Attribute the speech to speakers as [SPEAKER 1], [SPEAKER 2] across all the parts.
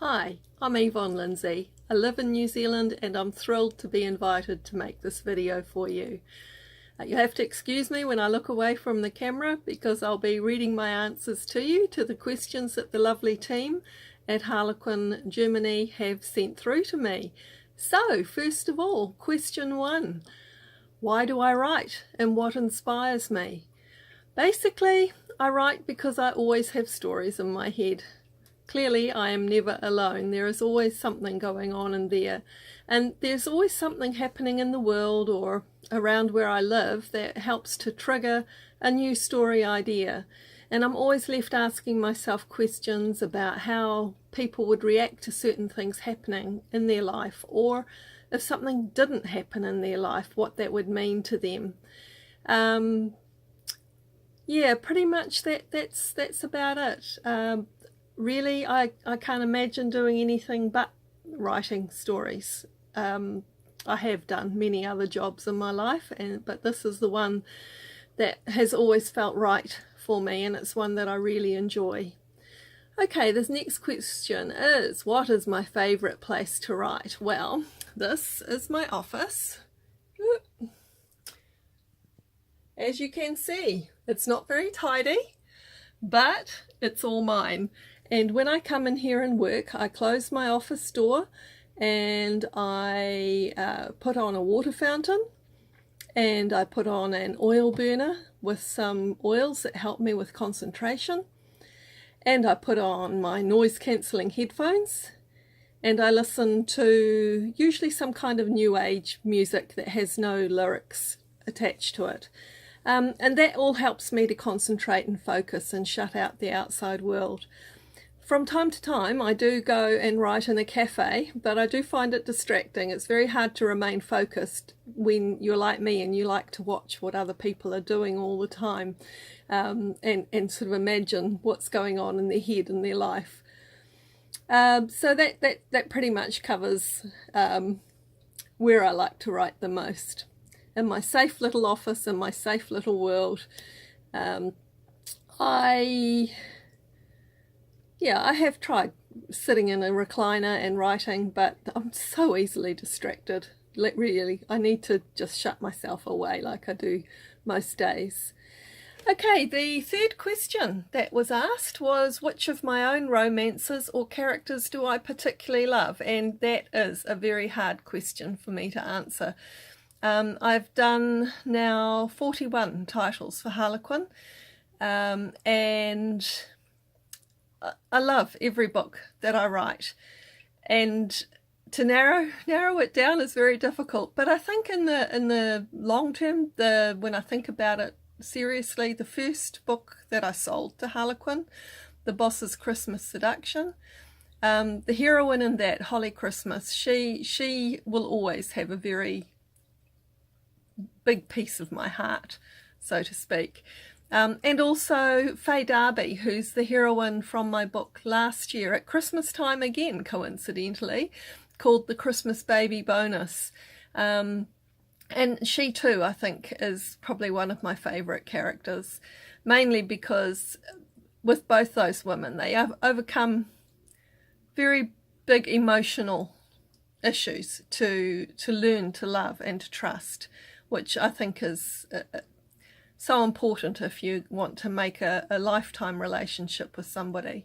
[SPEAKER 1] Hi, I'm Yvonne Lindsay. I live in New Zealand and I'm thrilled to be invited to make this video for you. You have to excuse me when I look away from the camera because I'll be reading my answers to you to the questions that the lovely team at Harlequin, Germany have sent through to me. So, first of all, question 1. Why do I write and what inspires me? Basically, I write because I always have stories in my head. Clearly, I am never alone. There is always something going on in there. And there's always something happening in the world or around where I live that helps to trigger a new story idea. And I'm always left asking myself questions about how people would react to certain things happening in their life, or if something didn't happen in their life, what that would mean to them. Yeah, pretty much that's about it. Really, I can't imagine doing anything but writing stories. I have done many other jobs in my life, but this is the one that has always felt right for me, and it's one that I really enjoy. Okay, this next question is, what is my favourite place to write? Well, this is my office. As you can see, it's not very tidy, but it's all mine. And when I come in here and work, I close my office door and I put on a water fountain and I put on an oil burner with some oils that help me with concentration, and I put on my noise cancelling headphones and I listen to usually some kind of new age music that has no lyrics attached to it. And that all helps me to concentrate and focus and shut out the outside world. From time to time I do go and write in a cafe, but I do find it distracting. It's very hard to remain focused when you're like me and you like to watch what other people are doing all the time, and sort of imagine what's going on in their head and their life. So that pretty much covers where I like to write the most. In my safe little office, in my safe little world. I have tried sitting in a recliner and writing, but I'm so easily distracted. Really, I need to just shut myself away like I do most days. Okay, the third question that was asked was, which of my own romances or characters do I particularly love? And that is a very hard question for me to answer. I've done now 41 titles for Harlequin, and I love every book that I write, and to narrow it down is very difficult. But I think in the long term, when I think about it seriously, the first book that I sold to Harlequin, The Boss's Christmas Seduction, the heroine in that, Holly Christmas, she will always have a very big piece of my heart, so to speak. And also Faye Darby, who's the heroine from my book last year at Christmas time again, coincidentally, called The Christmas Baby Bonus. And she too, I think, is probably one of my favourite characters, mainly because with both those women, they have overcome very big emotional issues to learn to love and to trust, which I think is so important if you want to make a lifetime relationship with somebody.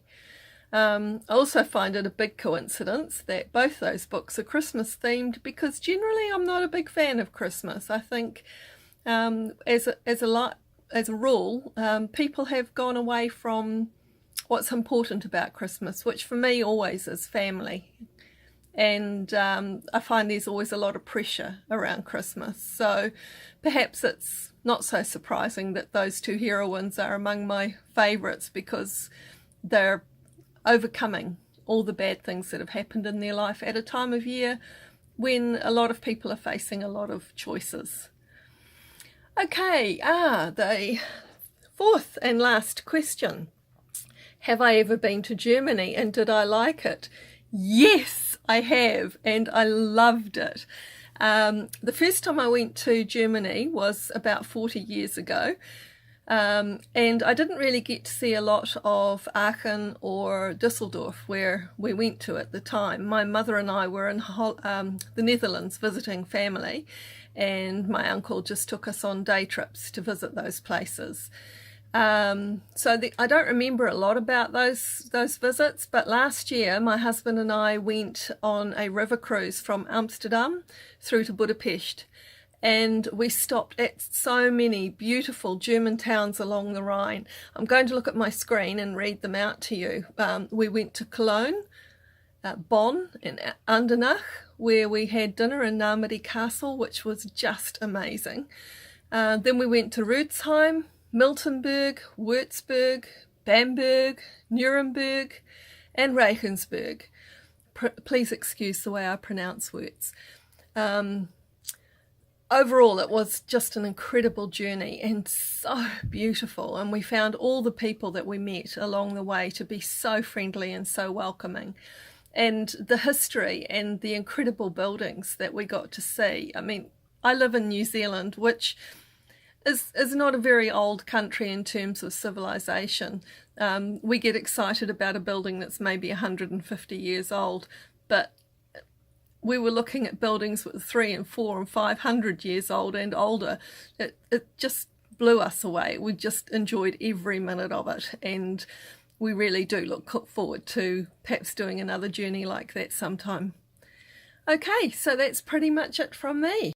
[SPEAKER 1] I also find it a big coincidence that both those books are Christmas themed, because generally I'm not a big fan of Christmas. I think as a rule, people have gone away from what's important about Christmas, which for me always is family. And I find there's always a lot of pressure around Christmas. So perhaps it's not so surprising that those two heroines are among my favourites, because they're overcoming all the bad things that have happened in their life at a time of year when a lot of people are facing a lot of choices. Okay, the fourth and last question. Have I ever been to Germany and did I like it? Yes, I have, and I loved it. The first time I went to Germany was about 40 years ago. And I didn't really get to see a lot of Aachen or Düsseldorf, where we went to at the time. My mother and I were in the Netherlands visiting family, and my uncle just took us on day trips to visit those places. I don't remember a lot about those visits, but last year my husband and I went on a river cruise from Amsterdam through to Budapest, and we stopped at so many beautiful German towns along the Rhine. I'm going to look at my screen and read them out to you. We went to Cologne, Bonn and Andernach, where we had dinner in Normandy Castle, which was just amazing. Then we went to Rudesheim, Miltenberg, Würzburg, Bamberg, Nuremberg and Regensburg. Please excuse the way I pronounce words. Overall, it was just an incredible journey and so beautiful, and we found all the people that we met along the way to be so friendly and so welcoming. And the history and the incredible buildings that we got to see. I mean, I live in New Zealand, which is not a very old country in terms of civilization. We get excited about a building that's maybe 150 years old, but we were looking at buildings with 300 and 400 and 500 years old and older. It just blew us away. We just enjoyed every minute of it, and we really do look forward to perhaps doing another journey like that sometime. Okay, so that's pretty much it from me.